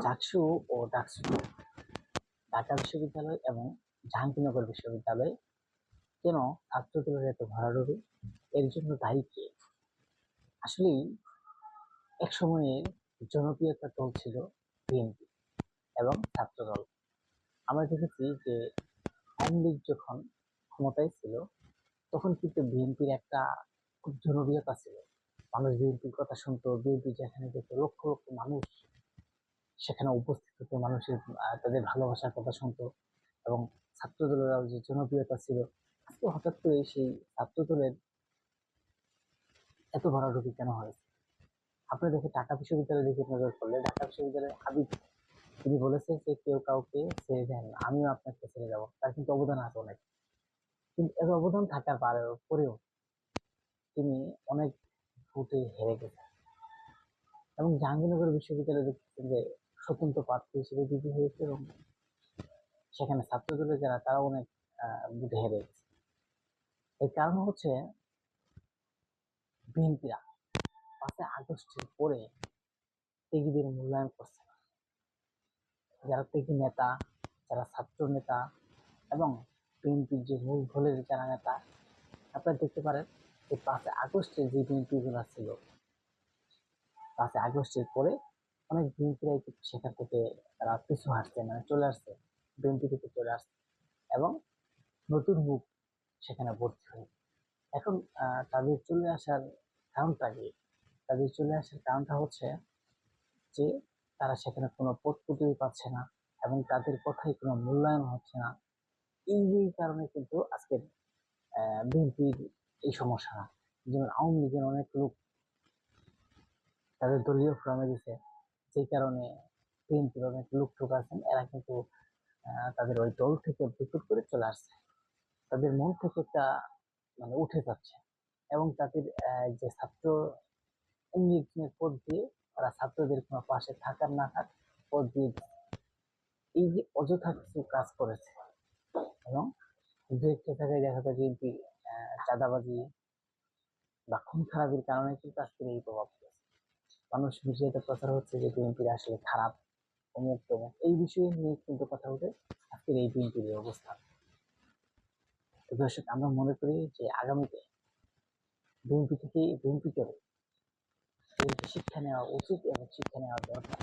জাকসু ও ডাকসু ঢাকা বিশ্ববিদ্যালয় এবং জাহাঙ্গীরনগর বিশ্ববিদ্যালয় কেন ছাত্রদলের এত ভরাডুবি? এর জন্য দায়ী কে? আসলেই এক সময়ের জনপ্রিয়তা দল ছিল বিএনপি এবং ছাত্রদল। আমরা দেখেছি যে আওয়ামী লীগ যখন ক্ষমতায় ছিল তখন কিন্তু বিএনপির একটা খুব জনপ্রিয়তা ছিল। মানুষ বিএনপির কথা শুনতো, বিএনপি যেখানে যেত লক্ষ লক্ষ মানুষ সেখানে উপস্থিত হতো, মানুষের তাদের ভালোবাসার কথা শুনতো এবং ছাত্র দলের যে জনপ্রিয়তা ছিল, আজকে হঠাৎ করে সেই ছাত্র দলের এত ভরাডুবি কেন হয়েছে? আপনি দেখে ঢাকা বিশ্ববিদ্যালয় দিকে নজর করলে ঢাকা বিশ্ববিদ্যালয়ের হাবিব তিনি বলেছেন যে কেউ কাউকে ছেড়ে দেন না, আমিও আপনাকে ছেড়ে যাবো। তার কিন্তু অবদান আছে অনেক, কিন্তু এত অবদান থাকার পরেও তিনি অনেক ভোটে হেরে গেছেন। এবং জাহাঙ্গীরনগর বিশ্ববিদ্যালয়ে দেখতেছেন যে স্বতন্ত্র প্রার্থী হিসেবে বিজয়ী হয়েছে এবং সেখানে ছাত্র দলের যারা তারা অনেক ভোটে হেরে গেছে। এর কারণ হচ্ছে বিএনপিরা 5ই আগস্টের পরে ত্যাগীদের মূল্যায়ন করছে না। যারা ত্যাগী নেতা, যারা ছাত্র নেতা এবং বিএনপির যে মূল দলের যারা নেতা, আপনারা দেখতে পারেন যে 5ই আগস্টের যে বিএনপি গুলা ছিল, 5ই আগস্টের পরে অনেক বিএনপিরাই কিন্তু সেখান থেকে তারা পিছু হাঁটছে, মানে চলে আসছে, বিএনপি থেকে চলে আসছে এবং নতুন মুখ সেখানে ভর্তি হয়। এখন তাদের চলে আসার কারণটা কি? তাদের চলে আসার কারণটা হচ্ছে যে তারা সেখানে কোনো পদ পদবি পাচ্ছে না এবং তাদের কথায় কোনো মূল্যায়ন হচ্ছে না। এই কারণে কিন্তু আজকের বিএনপির এই সমস্যা না। যেমন আওয়ামী লীগের অনেক লোক তাদের দলীয় ফর্মে দিছে, যে কারণে বিএনপির অনেক লোক টোক আছেন, এরা কিন্তু তাদের ওই দল থেকে বিকট করে চলে আসছে। তাদের মন থেকে একটা মানে উঠে যাচ্ছে এবং তাদের যে ছাত্র ইঞ্জিনিয়ারিং পদ দিয়ে তারা ছাত্রদের কোনো পাশে থাকার না থাক পদ দিয়ে এই যে অযথা কিছু কাজ করেছে এবং দু একটা জায়গায় দেখা যায় বিএনপি চাঁদাবাজি বা খুন খারাপের কারণে কিন্তু আজকের এই প্রভাব পড়েছে। মানুষ বিষয়টা প্রচার হচ্ছে যে বিএনপির আসলে খারাপ, অমুক তমুক, এই বিষয়ে নিয়ে কিন্তু কথা উঠে আজকের এই বিএনপির এই অবস্থা। তো দর্শক, আমরা মনে করি যে আগামীতে বিএনপি থেকে বিএনপি করে শিক্ষা নেওয়া উচিত এবং শিক্ষা নেওয়া দরকার।